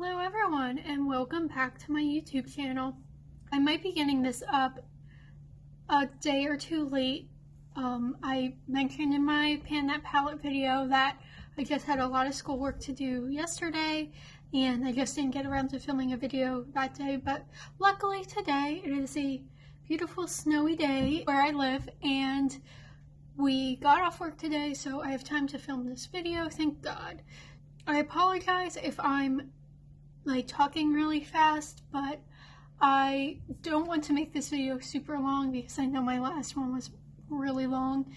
Hello everyone and welcome back to my YouTube channel. I might be getting this up a day or two late. I mentioned in my Pan That Palette video that I just had a lot of schoolwork to do yesterday and I just didn't get around to filming a video that day, but luckily today it is a beautiful snowy day where I live and we got off work today, so I have time to film this video, thank God. I apologize if I'm talking really fast, but I don't want to make this video super long because I know my last one was really long,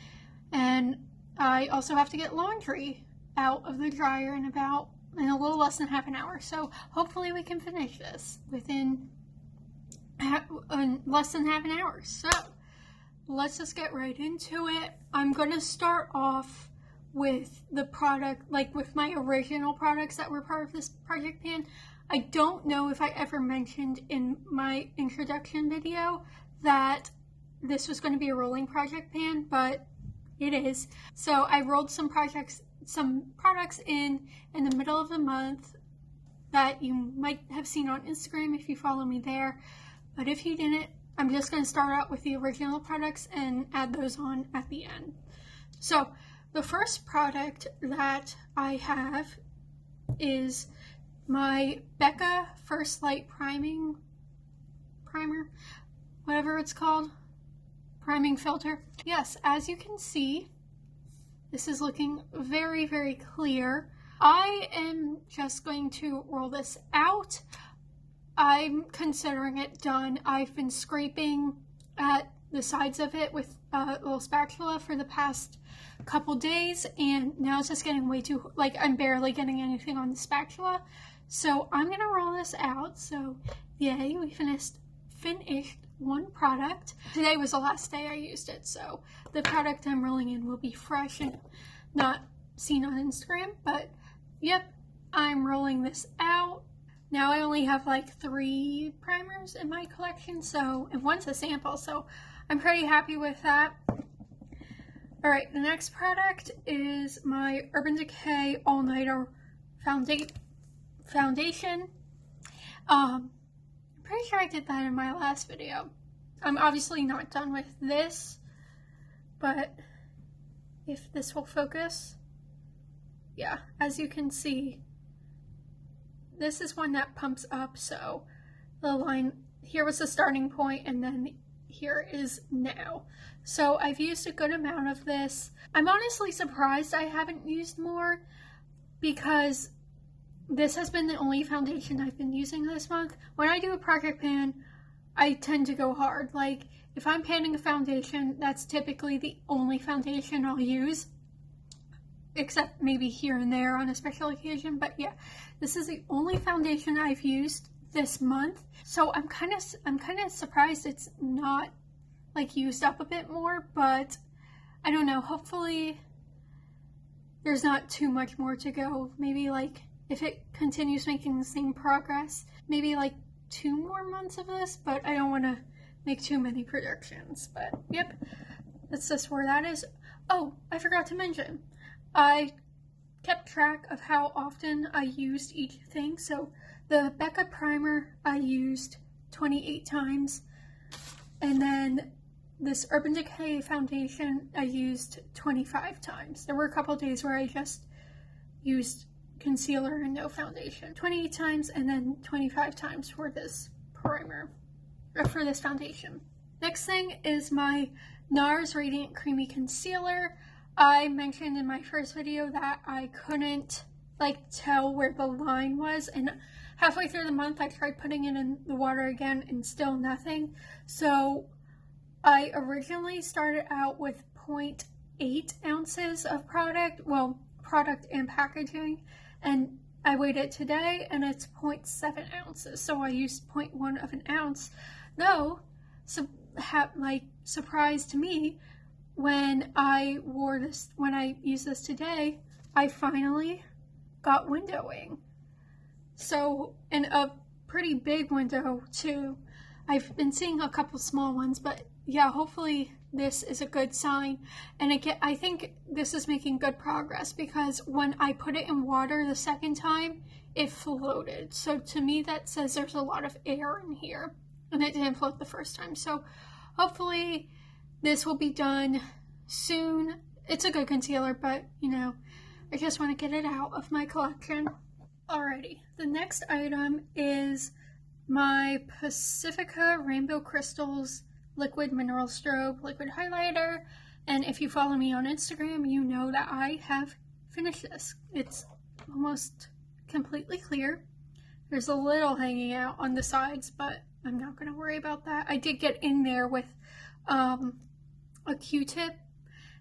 and I also have to get laundry out of the dryer in a little less than half an hour, so hopefully we can finish this within less than half an hour. So let's just get right into it. I'm gonna start off with the product, with my original products that were part of this project pan. I don't know if I ever mentioned in my introduction video that this was going to be a rolling project pan, but it is. So I rolled some products in the middle of the month that you might have seen on Instagram if you follow me there. But if you didn't, I'm just going to start out with the original products and add those on at the end. So the first product that I have is my Becca First Light Primer, whatever it's called, priming filter. Yes, as you can see, this is looking very, very clear. I am just going to roll this out. I'm considering it done. I've been scraping at the sides of it with a little spatula for the past couple days, and now it's just getting way too, I'm barely getting anything on the spatula. So I'm gonna roll this out. So yay, we finished one product. Today was the last day I used it, so the product I'm rolling in will be fresh and not seen on Instagram, but yep, I'm rolling this out. Now I only have 3 primers in my collection, and one's a sample, so I'm pretty happy with that. Alright, the next product is my Urban Decay All Nighter Foundation. I'm pretty sure I did that in my last video. I'm obviously not done with this, but if this will focus, yeah, as you can see, this is one that pumps up, so the line here was the starting point and then here is now. So I've used a good amount of this. I'm honestly surprised I haven't used more because this has been the only foundation I've been using this month. When I do a project pan, I tend to go hard. If I'm panning a foundation, that's typically the only foundation I'll use, except maybe here and there on a special occasion. But yeah, this is the only foundation I've used this month. So I'm kind of surprised it's not used up a bit more, but I don't know, hopefully there's not too much more to go. Maybe if it continues making the same progress, maybe 2 more months of this, but I don't want to make too many predictions. But yep, that's just where that is. Oh, I forgot to mention, I kept track of how often I used each thing. So the Becca primer I used 28 times, and then this Urban Decay foundation I used 25 times. There were a couple days where I just used concealer and no foundation. 28 times and then 25 times for this primer, or for this foundation. Next thing is my NARS Radiant Creamy Concealer. I mentioned in my first video that I couldn't tell where the line was, and halfway through the month I tried putting it in the water again and still nothing. So I originally started out with 0.8 ounces of product, product and packaging, and I weighed it today and it's 0.7 ounces, so I used 0.1 of an ounce. Though, surprise to me, when I used this today, I finally got windowing. So, in a pretty big window too. I've been seeing a couple small ones, but yeah, hopefully this is a good sign. And again, I think this is making good progress because when I put it in water the second time, it floated. So to me, that says there's a lot of air in here, and it didn't float the first time. So hopefully this will be done soon. It's a good concealer, but you know, I just want to get it out of my collection. Alrighty, the next item is my Pacifica Rainbow Crystals Liquid Mineral Strobe Liquid Highlighter. And if you follow me on Instagram, you know that I have finished this. It's almost completely clear. There's a little hanging out on the sides, but I'm not going to worry about that. I did get in there with a Q-tip,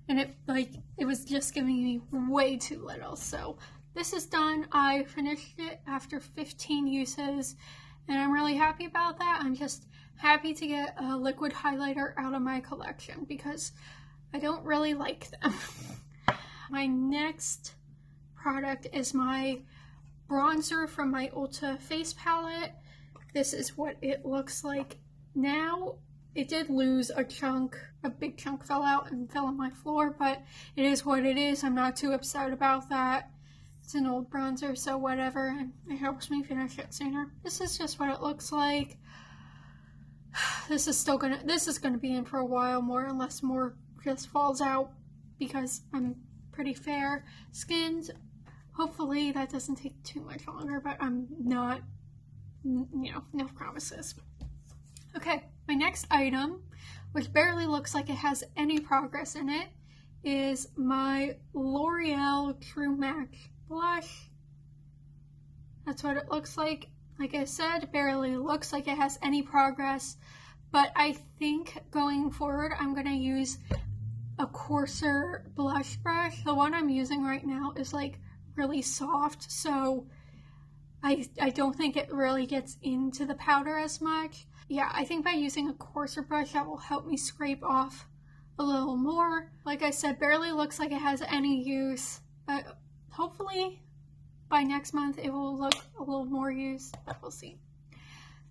and it was just giving me way too little. So this is done. I finished it after 15 uses, and I'm really happy about that. I'm just happy to get a liquid highlighter out of my collection because I don't really like them. My next product is my bronzer from my Ulta face palette. This is what it looks like now. It did lose a chunk. A big chunk fell out and fell on my floor, but it is what it is. I'm not too upset about that. It's an old bronzer, so whatever, and it helps me finish it sooner. This is just what it looks like. This is gonna be in for a while more, unless more just falls out, because I'm pretty fair skinned. Hopefully that doesn't take too much longer, but I'm not, you know, no promises. Okay, my next item, which barely looks like it has any progress in it, is my L'Oreal True Match blush. That's what it looks like. Like I said, it barely looks like it has any progress, but I think going forward I'm going to use a coarser blush brush. The one I'm using right now is like really soft, so I don't think it really gets into the powder as much. Yeah, I think by using a coarser brush that will help me scrape off a little more. Like I said, barely looks like it has any use, but hopefully by next month it will look a little more used, but we'll see.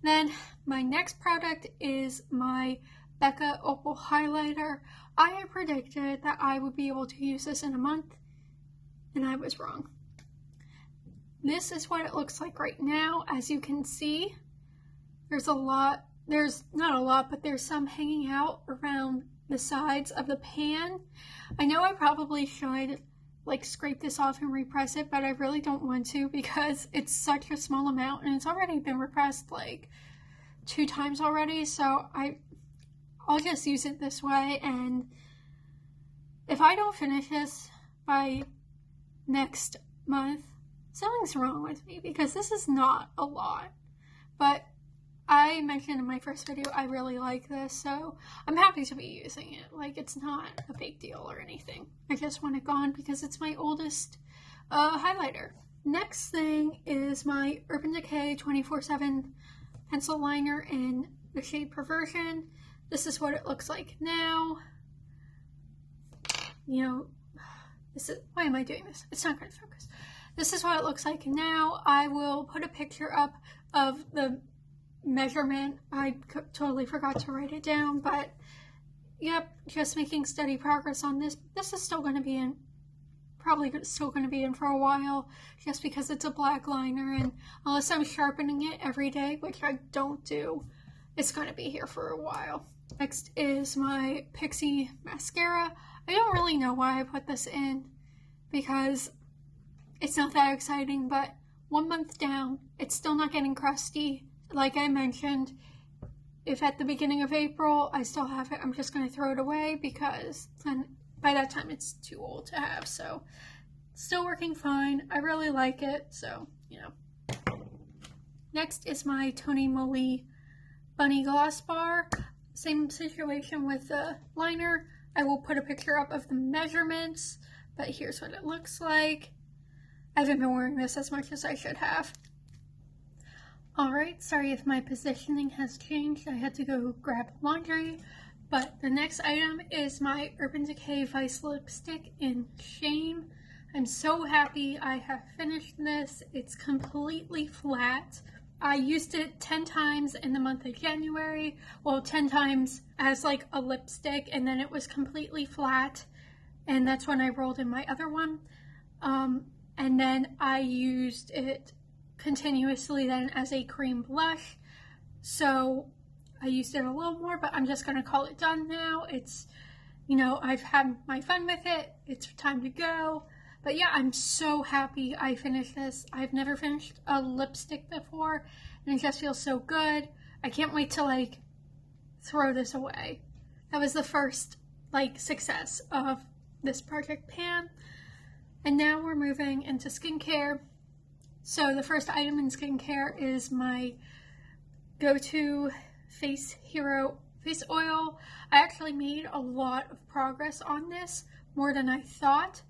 Then my next product is my Becca Opal Highlighter. I had predicted that I would be able to use this in a month, and I was wrong. This is what it looks like right now. As you can see, there's not a lot, but there's some hanging out around the sides of the pan. I know I probably should like scrape this off and repress it, but I really don't want to because it's such a small amount and it's already been repressed like 2 times already, so I'll just use it this way. And if I don't finish this by next month, something's wrong with me because this is not a lot. But I mentioned in my first video I really like this, so I'm happy to be using it. Like, it's not a big deal or anything. I just want it gone because it's my oldest highlighter. Next thing is my Urban Decay 24/7 pencil liner in the shade Perversion. This is what it looks like now. You know, why am I doing this? It's not going to focus. This is what it looks like now. I will put a picture up of the measurement. I totally forgot to write it down, but yep, just making steady progress on this. This is still going to be in, probably still going to be in for a while, just because it's a black liner, and unless I'm sharpening it every day, which I don't do, it's going to be here for a while. Next is my Pixi mascara. I don't really know why I put this in, because it's not that exciting, but 1 month down, it's still not getting crusty. Like I mentioned, if at the beginning of April I still have it, I'm just going to throw it away because then by that time it's too old to have. So it's still working fine. I really like it, so you know. Next is my Tony Moly Bunny Gloss Bar. Same situation with the liner. I will put a picture up of the measurements, but here's what it looks like. I haven't been wearing this as much as I should have. Alright, sorry if my positioning has changed. I had to go grab laundry. But the next item is my Urban Decay Vice Lipstick in Shame. I'm so happy I have finished this. It's completely flat. I used it 10 times in the month of January. Well, 10 times as like a lipstick, and then it was completely flat. And that's when I rolled in my other one. And then I used it continuously then as a cream blush. So I used it a little more, but I'm just gonna call it done now. It's, you know, I've had my fun with it. It's time to go. But yeah, I'm so happy I finished this. I've never finished a lipstick before, and it just feels so good. I can't wait to like throw this away. That was the first like success of this Project Pan. And now we're moving into skincare. So the first item in skincare is my go-to Face Hero face oil. I actually made a lot of progress on this, more than I thought.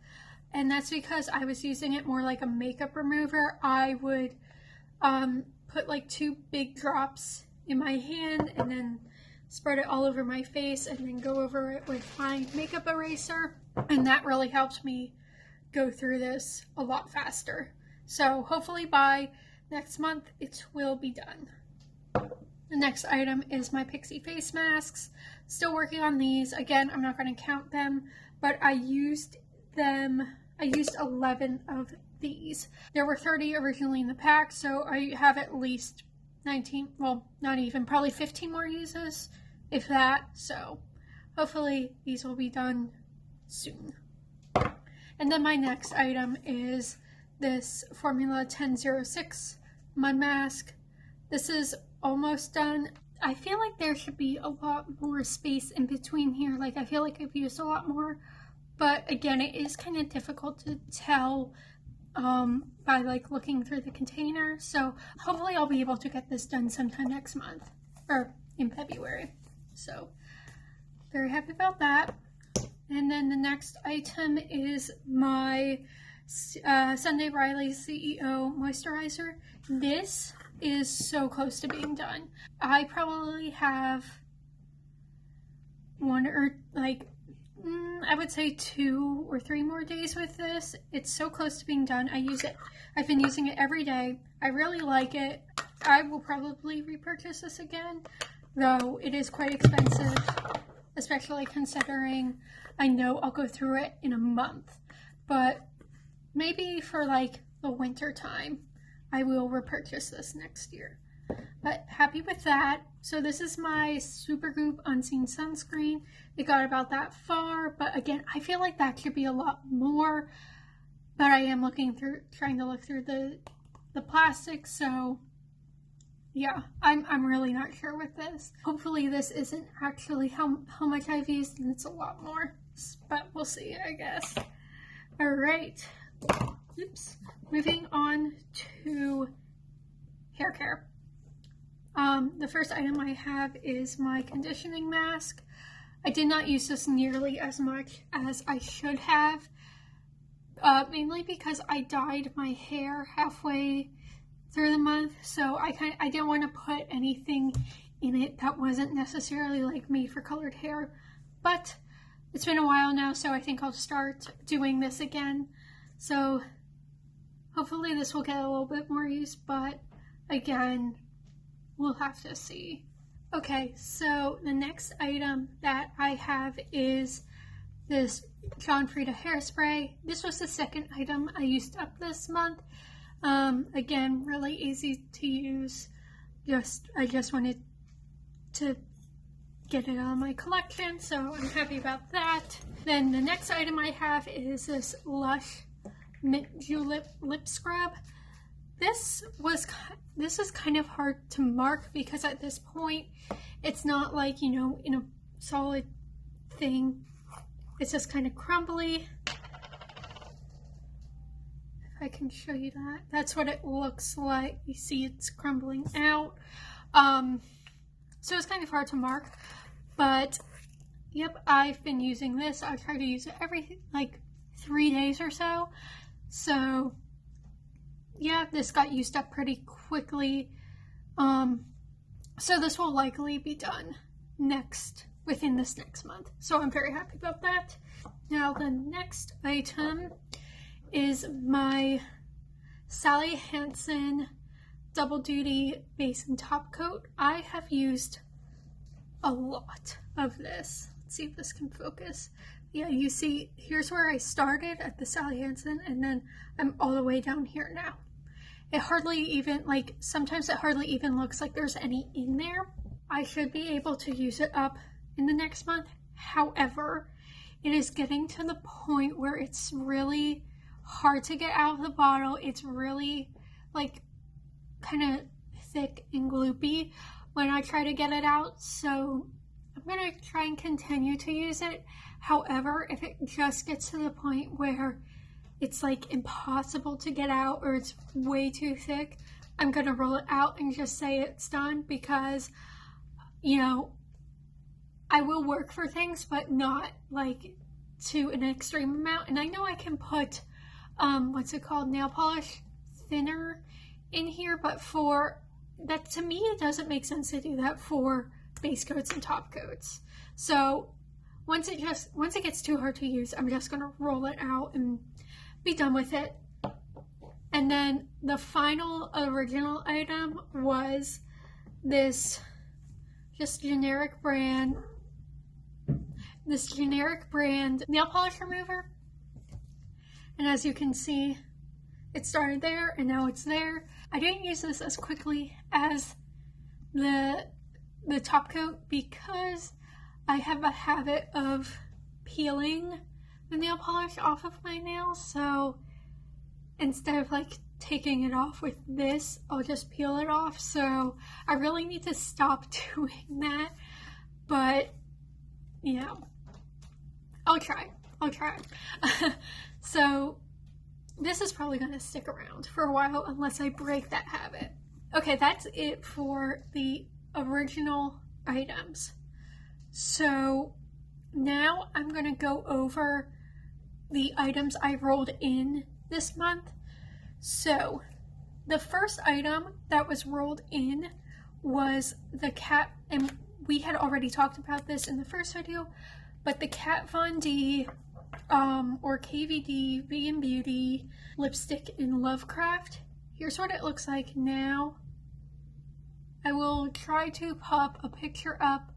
And that's because I was using it more like a makeup remover. I would put like 2 big drops in my hand and then spread it all over my face and then go over it with my makeup eraser. And that really helped me go through this a lot faster. So hopefully by next month it will be done. The next item is my Pixi face masks. Still working on these. Again, I'm not going to count them, but I used 11 of these. There were 30 originally in the pack, so I have at least 19, well, not even, probably 15 more uses, if that. So hopefully these will be done soon. And then my next item is this Formula 1006 mud mask. This is almost done. I feel like there should be a lot more space in between here. Like, I feel like I've used a lot more, but again, it is kind of difficult to tell by like looking through the container. So hopefully I'll be able to get this done sometime next month or in February. So very happy about that. And then the next item is my Sunday Riley CEO moisturizer. This is so close to being done. I probably have one or like I would say 2 or 3 more days with this. It's so close to being done. I've been using it every day. I really like it. I will probably repurchase this again, though it is quite expensive, especially considering I know I'll go through it in a month. But maybe for like the winter time, I will repurchase this next year. But happy with that. So this is my Supergoop Unseen Sunscreen. It got about that far, but again, I feel like that should be a lot more. But I am trying to look through the plastic, so yeah, I'm really not sure with this. Hopefully this isn't actually how much I've used, and it's a lot more, but we'll see, I guess. All right, oops. Moving on to hair care. The first item I have is my conditioning mask. I did not use this nearly as much as I should have, mainly because I dyed my hair halfway through the month, so I didn't want to put anything in it that wasn't necessarily like made for colored hair. But it's been a while now, so I think I'll start doing this again. So hopefully this will get a little bit more use, but again, we'll have to see. Okay, so the next item that I have is this John Frieda hairspray. This was the second item I used up this month. Again, really easy to use. I just wanted to get it on my collection, so I'm happy about that. Then the next item I have is this Lush Mint Julep Lip Scrub. This is kind of hard to mark because at this point it's not like, you know, in a solid thing. It's just kind of crumbly. If I can show you that. That's what it looks like. You see it's crumbling out. So it's kind of hard to mark. But yep, I've been using this. I try to use it every like 3 days or so. So yeah, this got used up pretty quickly. So this will likely be done within this next month. So I'm very happy about that. Now the next item is my Sally Hansen Double Duty Base and Top Coat. I have used a lot of this. Let's see if this can focus. Yeah, you see, here's where I started at the Sally Hansen, and then I'm all the way down here now. it hardly even, like, sometimes it hardly even looks like there's any in there. I should be able to use it up in the next month. However, it is getting to the point where it's really hard to get out of the bottle. It's really, like, kind of thick and gloopy when I try to get it out, so I'm gonna try and continue to use it. However, if it just gets to the point where it's like impossible to get out or it's way too thick, I'm gonna roll it out and just say it's done, because, you know, I will work for things, but not like to an extreme amount. And I know I can put what's it called, nail polish thinner in here, but for that, to me, it doesn't make sense to do that for base coats and top coats. So once it gets too hard to use, I'm just gonna roll it out and be done with it. And then the final original item was this generic brand nail polish remover. And as you can see, it started there and now it's there. I didn't use this as quickly as the top coat because I have a habit of peeling the nail polish off of my nails. So instead of like taking it off with this, I'll just peel it off. So I really need to stop doing that. But yeah, I'll try. So this is probably going to stick around for a while unless I break that habit. Okay, that's it for the original items. So now I'm going to go over the items I rolled in this month. So the first item that was rolled in was the Kat, and we had already talked about this in the first video, but the Kat Von D or KVD Vegan Beauty lipstick in Lovecraft. Here's what it looks like now. I will try to pop a picture up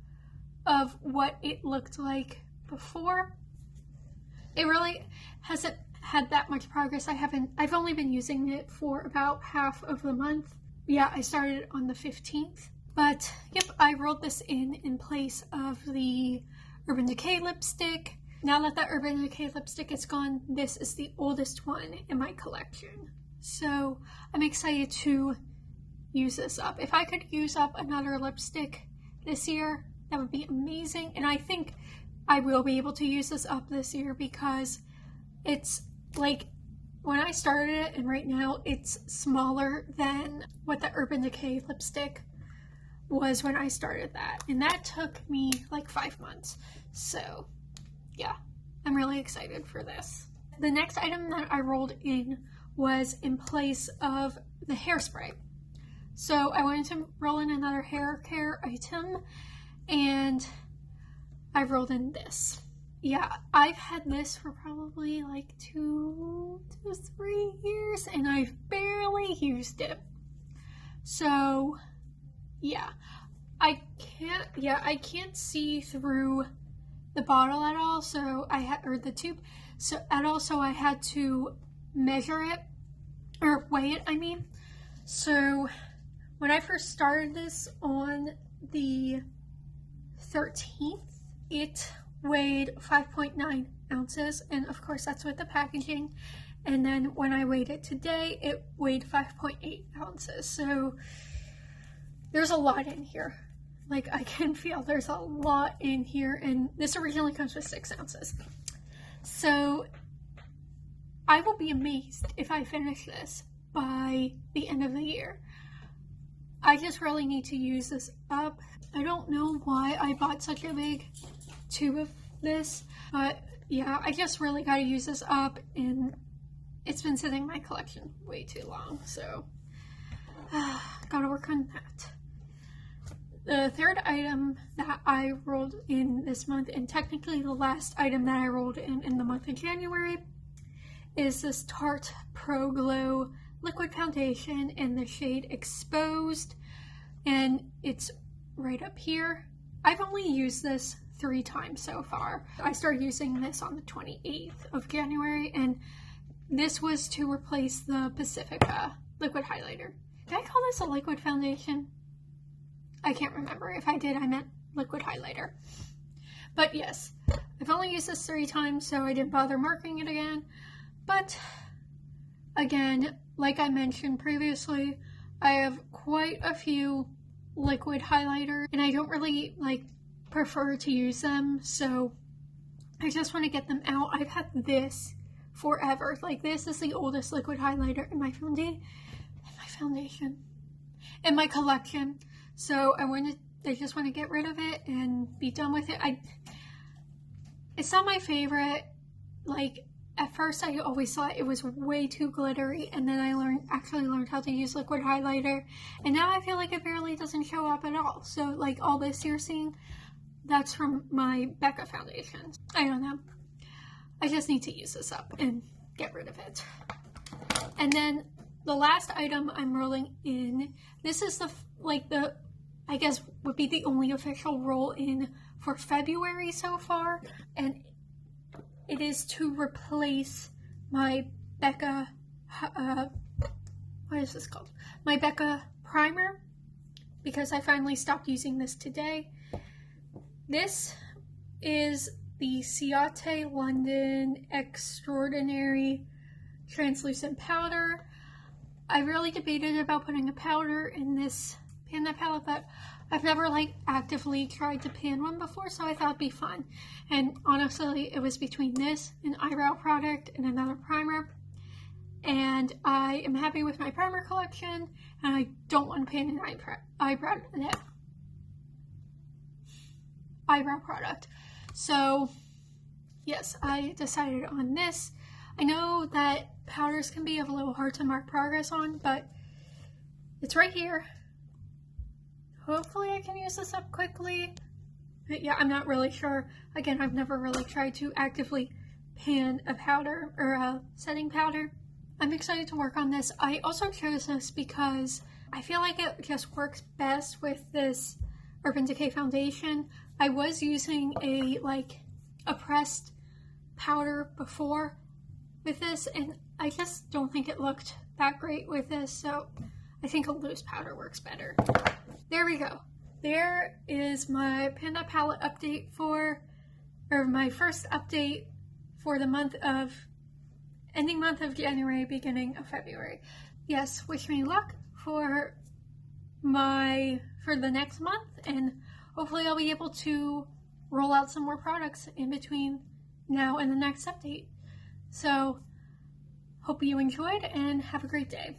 of what it looked like before. It really hasn't had that much progress. I've only been using it for about half of the month. Yeah, I started on the 15th. But yep, I rolled this in place of the Urban Decay lipstick. Now that the Urban Decay lipstick is gone, this is the oldest one in my collection. So I'm excited to use this up. If I could use up another lipstick this year, that would be amazing. And I think I will be able to use this up this year because it's like when I started it and right now it's smaller than what the Urban Decay lipstick was when I started that. And that took me like 5 months. So yeah, I'm really excited for this. The next item that I rolled in was in place of the hairspray. So I wanted to roll in another hair care item and I rolled in this. Yeah, I've had this for probably like 2 to 3 years and I've barely used it. So yeah, I can't see through the bottle at all, so or the tube, so I had to measure it, or weigh it, I mean. So when I first started this on the 13th, it weighed 5.9 ounces, and of course that's with the packaging. And then when I weighed it today, it weighed 5.8 ounces. So there's a lot in here. Like, I can feel there's a lot in here, and this originally comes with 6 ounces. So I will be amazed if I finish this by the end of the year. I just really need to use this up. I don't know why I bought such a big tube of this, but yeah, I just really got to use this up, and it's been sitting in my collection way too long, so gotta work on that. The third item that I rolled in this month, and technically the last item that I rolled in the month of January, is this Tarte Pro Glow liquid foundation in the shade Exposed, and it's right up here. I've only used this 3 times so far. I started using this on the 28th of January, and this was to replace the Pacifica liquid highlighter. Did I call this a liquid foundation? I can't remember. If I did, I meant liquid highlighter. But yes, I've only used this 3 times, so I didn't bother marking it again. But again, like I mentioned previously, I have quite a few liquid highlighters, and I don't really prefer to use them, so I just want to get them out. I've had this forever. This is the oldest liquid highlighter in my foundation, in my collection. So I just want to get rid of it and be done with it. It's not my favorite. At first I always thought it was way too glittery, and then I actually learned how to use liquid highlighter, and now I feel like it barely doesn't show up at all. So all this you're seeing, that's from my Becca foundation. I don't know. I just need to use this up and get rid of it. And then the last item I'm rolling in, this is I guess would be the only official roll in for February so far, and it is to replace my Becca, what is this called? My Becca primer, because I finally stopped using this today. This is the Ciate London Extraordinary Translucent Powder. I really debated about putting a powder in this pan palette, but I've never actively tried to pan one before, so I thought it'd be fun. And honestly, it was between this, an eyebrow product, and another primer. And I am happy with my primer collection, and I don't want to pan an eyebrow product. So yes, I decided on this. I know that powders can be a little hard to mark progress on, but it's right here. Hopefully I can use this up quickly. But yeah, I'm not really sure. Again, I've never really tried to actively pan a powder or a setting powder. I'm excited to work on this. I also chose this because I feel like it just works best with this Urban Decay foundation. I was using a pressed powder before with this, and I just don't think it looked that great with this, so I think a loose powder works better. There we go. There is my Panda palette update my first update for the ending month of January, beginning of February. Yes, wish me luck for the next month, and hopefully I'll be able to roll out some more products in between now and the next update. So, hope you enjoyed and have a great day.